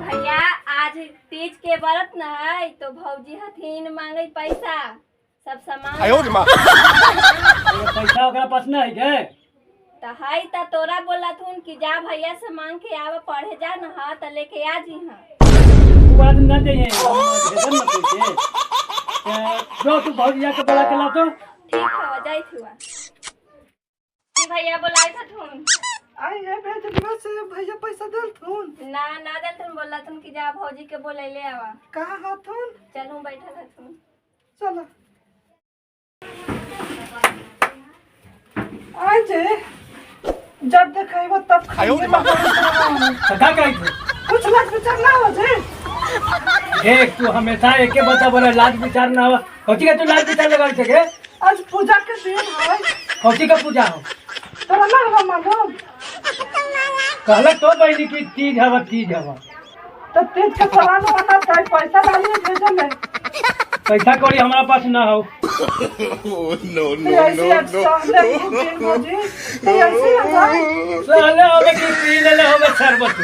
भैया आज तीज के व्रत न है तो भौजी हथिन मांगे पैसा सब सामान पैसा ओकरा पास नहीं है के तो है त तोरा बोला थून कि जा भैया से मांग के आवा पढ़े जा न हा त लेके आ जी हां तू आज न दे भेजन न पैसे जो तू भौजिया के बोला के ला तो ठीक है जाई थुआ भैया बोलाए था थून आई है भेज दिवा से भैया पैसा देल थून ना दल तुम बोला तुम कि जा भौजी के बोले ले आवा कहां हाथून चलूं बैठा था तुम चलो आई जे जब देखेबो तब खाइए का कहि कुछ लाज विचार ना हो जे देख तू हमेशा एके बता बोले लाज विचार ना हो कथि के तू लाज विचार लगा के आज पूजा के दिन है कथि का पूजा हो तोरा ना हो मालूम कहले तो बहनी की तीज हवा तो तेज के सवाल बना तो पैसा डालिए भेजो में पैसा कौड़ी हमारा पास ना हो नो साले हमें की पी ले हमें शरबत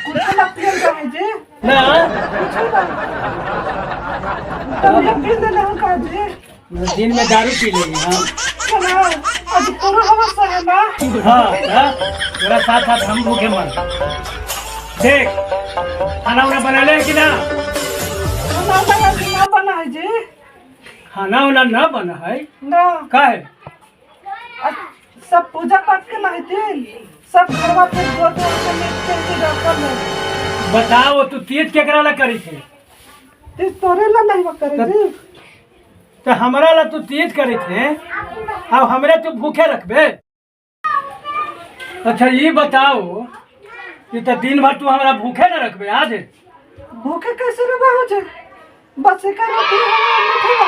कुछ ना पियल जाए जी ना तो ये पी ले हम का जी दिन में दारू पी लेंगे हम चलो आज पूरा हवा से है ना हाँ तेरा साथ साथ हम भूखे मर देख खाना उना बना ले कि ना ना बना है जी खाना उना ना बना है ना का है सब पूजा पाठ के नहीं दिन सब घरवा पे दो के लेके डॉक्टर में बताओ तू तीज केकरा ला करी थे ते तोरे ला नहीं करे जी तो हमारा ला तू तीज करे थे अब हमरे तू भूखे रखबे अच्छा ये बताओ कि तो दिन भर तू हमारा भूखे न रखबे आज भूखे कैसे रह हो जे बस का रोटी मिठा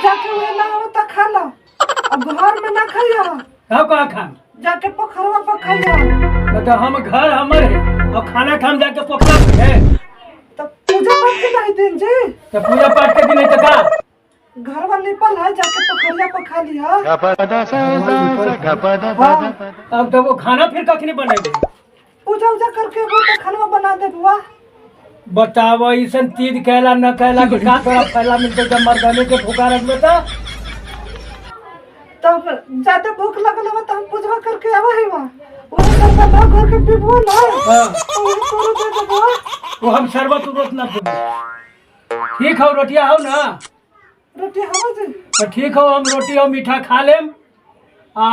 जाके वे ना हो त खा लो अब घर में ना खाइया कहाँ कहाँ खा जाके पोखरवा पर खाइया मतलब हम घर हमारे और खाना खाम जाके पोखरा है तो पूजा पाठ के नहीं दिन जी तो पूजा पाठ के दिन है तो का घर वाली पल है जाके पोखरिया पर खा लिया अब तो वो खाना फिर कखनी बनेगी पूजा उजा करके वो तो खाना बना दे बुआ बताओ ऐसन तीज कहला न कहला कि का थोड़ा फैला मिलते जब मर्दाने के भूखा रख में तब ज्यादा भूख लगल हो तो हम पूजा करके आवा है वहां वो सब बता घर के पीबो ना हाँ वो तोरो दे देबो वो हम शरबत उरबत न पीबे ठीक हो रोटिया हो ना रोटी हवा जी तो ठीक हो हम रोटी और मीठा खा लेम आ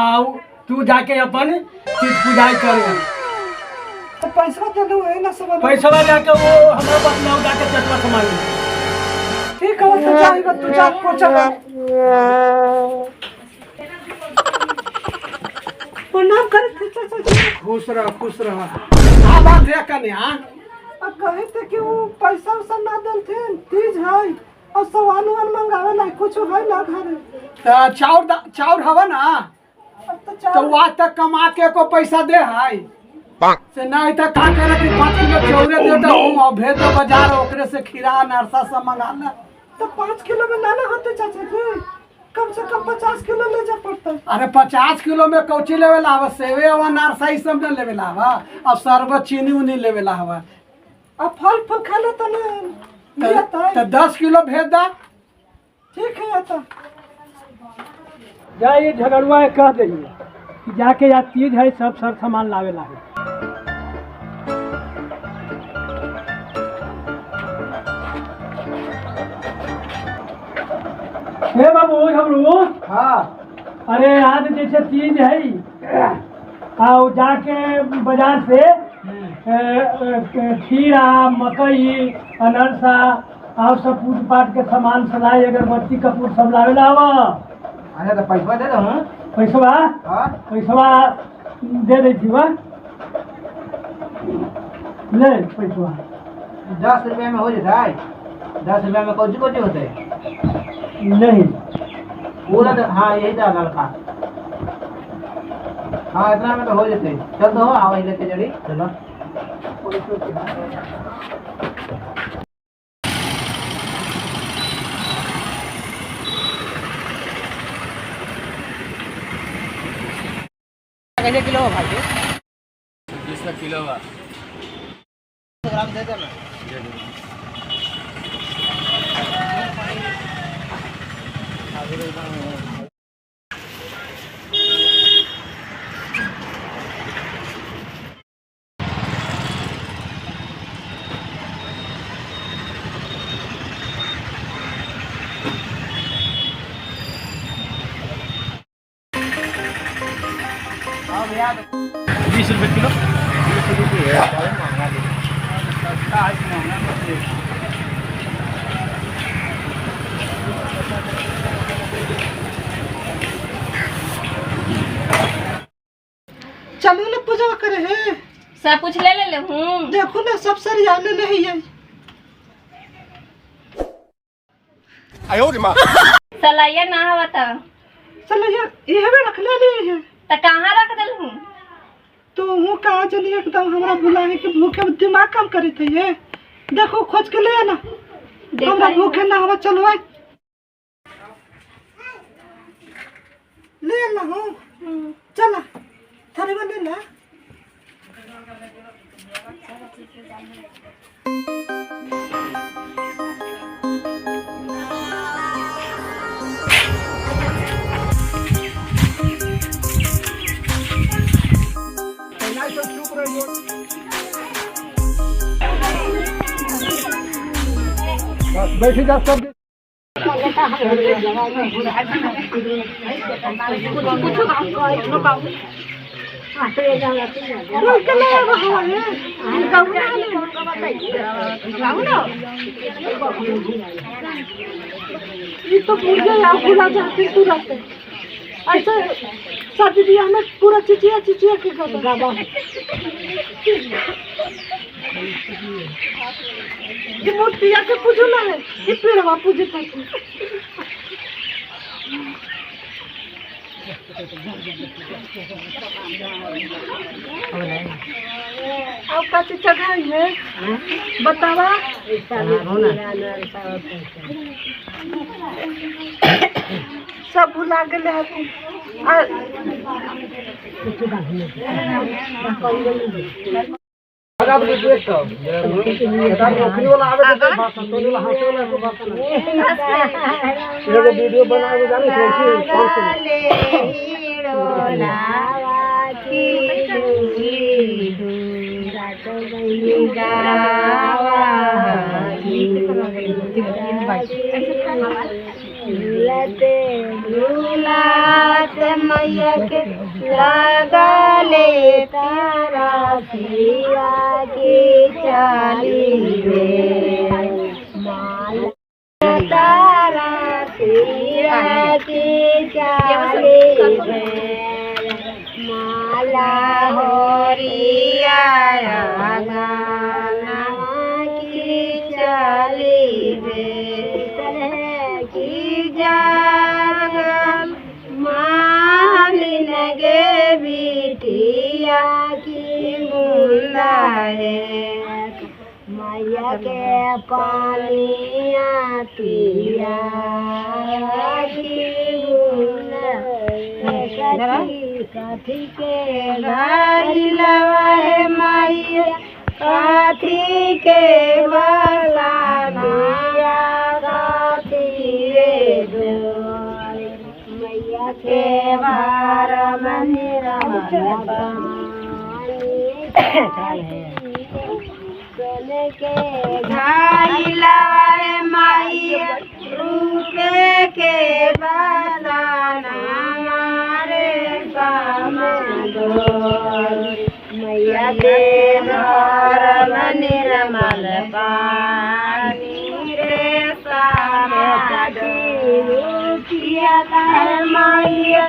तू जाके अपन तीज पूजाई कर ले तो पैसा दे दो है ना सब पैसा जाके वो हमारे पास ना जाके चटवा सामान ले ठीक है तो जाएगा तू जा पहुंचा प्रणाम कर चाचा खुश रह आ बात है कन्या अब कहे थे कि वो पैसा उसा ना दल थे तीज है और सामान वान मंगावे ना कुछ है ना घर चाउर हवा ना अब तो तो आज तक कमा के को पैसा दे है से नहीं तो का करे कि 5 किलो चाउरे दे दो और भेज दो बाजार ओकरे से खीरा नारसा सब मंगा ले तो 5 किलो में ना होते चाचा जी कम से कम 50 किलो ले जा पड़ता अरे 50 किलो में कौची लेवे ला हवा सेवे और नारसा ही सब न लेवे ला हवा अब शरबत चीनी उनी लेवे ला हवा अब फल खा ले तो ना तो 10 किलो भेज दा ठीक है तो जा ये झगड़ुआ कह देंगे कि जाके या तीज है सब सर सामान लावे लागे हे बाबू झगड़ू हाँ अरे आज जैसे तीज है आओ जाके बाजार से खीरा मकई अनरसा और सब पूज पाठ के सामान सलाई अगरबत्ती कपूर सब लावे लावा अरे तो पैसा दे दो पैसवा हाँ पैसवा दे दी थी वह ले पैसवा 10 रुपया में हो जाता है 10 रुपया में कौची कौची होते नहीं पूरा हाँ यही था लड़का हाँ इतना में तो हो जाते चल दो आओ लेके जड़ी चलो कैसे किलो हो भाई? 20 का किलो बा। ग्राम दे देना। हाँ भैया 20 रुपये किलो। 20 रुपये है, बहुत महंगा दे। सस्ता है कि महंगा मत दे। चलो ना पूजा करे है। सब कुछ ले ले हूँ। देखो ना सब सरियाने नहीं है। सलाइया ना हवा था चलो यार ये भी रख ले लिए है। तो कहाँ रख दिल हूँ? तो हूँ कहाँ चली एकदम हमरा बुलाए के भूखे में दिमाग काम करे थे ये। देखो खोज के ले आना। हमरा भूखे ना हवा चलो आए। ले ला हूँ चला थारी में ले ला। बैठी जा सब। ये तो पूजा या भुला जाती तुरंत। ऐसे शादी ब्याह में पूरा चिचिया चिचिया के गावा। ये मूर्तिया के पूजो ना है, ये पेड़वा पूजे तक। अब का चढ़ाई है बतावा। सब भुला गए हैं वीडियो बना के जाने मैया के लगले तारा पिया की चाली रे माला तारा पिया की चाली रे माला होरिया गाना की चाली रे की जागल मालिन गे बिटिया की मुंदा है मैया के पानिया पिया की मुंदा काठी के घारी लवाए मैया काठी के बला दिया काठी रे मैया के बार मंदिरा सोने के घाई लाए मैया रूपे के बसाना मारे मैया के बार मंदिरा मल पानी रे सामादी रुपिया मैया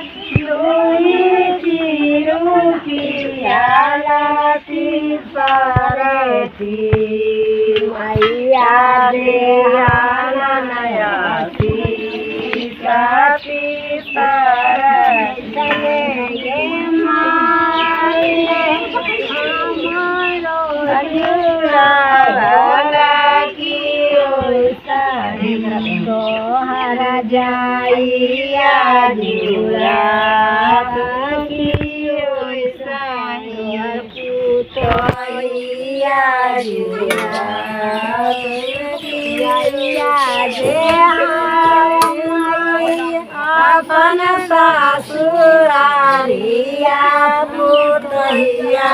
रुपिया लाती सरती मैया देहाना नयाती साती सरती गे माये हमारो अजुरा की तोहरा जाइया जुरा की अपन ससुरारिया पुतहिया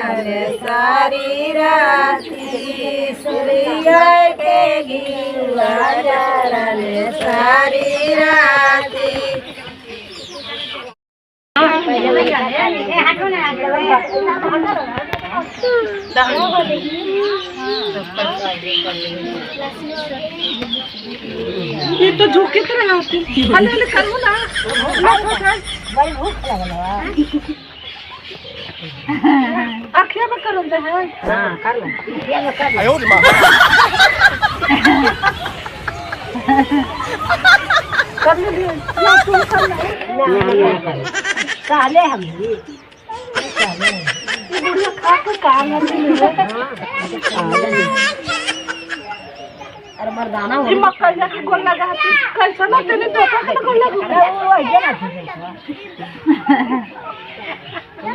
सारी राती सूर्य के सारी राती ये तो झुके तरह होती हले हले करो ना बड़ी भूख लगल है आखिया में करो दे है हां कर लो आखिया में कर आयो रे मां कर ले ना तुम कर ले काले हम ये बुढ़िया खा के काम नहीं है अरे मर्दाना हो मक्का के गोल लगा कैसा ना तेने तोता के गोल लगा वो आइए ना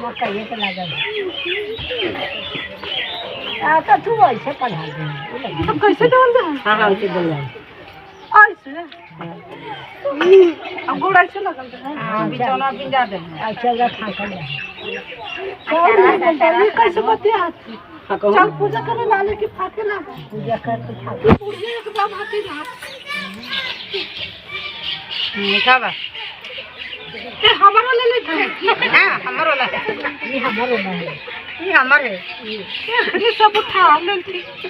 मक्का ये तो लगा आता तू ऐसे पढ़ा दे तो कैसे बोल दे हां हां ऐसे बोल रहा ऐसे अब गोड़ ऐसे लगल है हां बिचौना पिंजा दे अच्छा जा खा कर ले कैसे बतिया चल पूजा करे लाले की फाके ना पूजा कर तो फाके पूजा एकदम हाथी ना मीठा बा ए हमारा ले ले था हां हमारा ले ये हमारा है ये हमारे ये सब उठा ले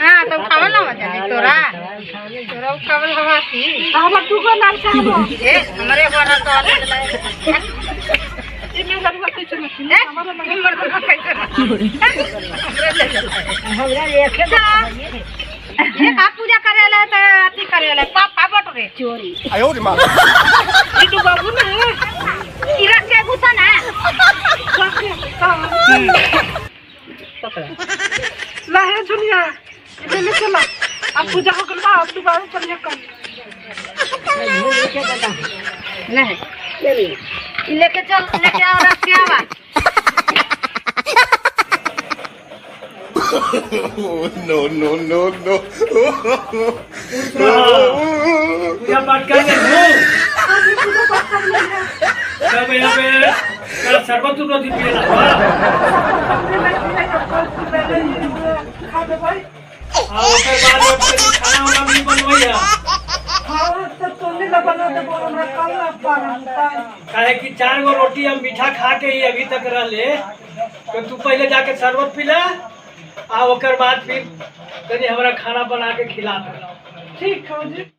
हां तो खावल ना मजा तोरा तोरा खावल हवा थी हम तू को नाम से हम ए हमारे वाला तो ले इमे लगवा कैसे मत हमारा नंबर तो कैसे हमरा लेके ये का पूजा करेला त अति करेला पापा बट रे चोरी आयो रे मां ई तो बाबू ना ई रख के गुस्सा ना लाहे दुनिया इधर ले चला अब पूजा हो गल बा अब दोबारा चलिए कर नहीं चलिए लेके चल लेके आओ रख के आवा no. पूजा पाठ कर ले सब यहाँ पे कल शरबत तो दी पिए ना आओ के बाद खाना वाला भी बनवाइया काहे कि 4 गो रोटी हम मीठा खा के ही अभी तक रह ले तो तू पहले जाके शरबत पीला आ ओकर बाद फिर तनी हमरा खाना बना के खिला दे ठीक है जी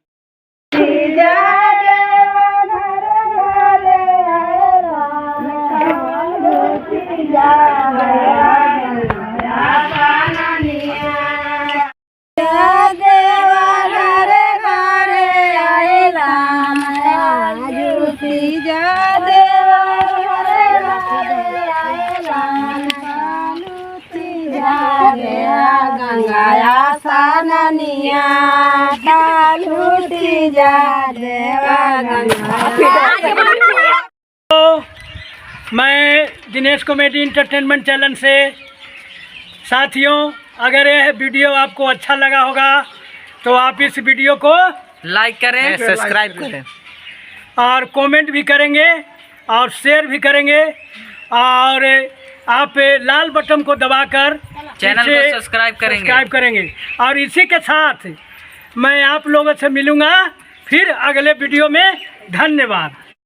गंगाया साननिया लूटी जा देवा गंगा। मैं दिनेश कॉमेडी इंटरटेनमेंट चैनल से। साथियों, अगर यह वीडियो आपको अच्छा लगा होगा तो आप इस वीडियो को लाइक करें, सब्सक्राइब करें और कमेंट भी करेंगे और शेयर भी करेंगे, और आप लाल बटन को दबाकर चैनल इसे को सब्सक्राइब करेंगे। और इसी के साथ मैं आप लोगों से मिलूँगा फिर अगले वीडियो में। धन्यवाद।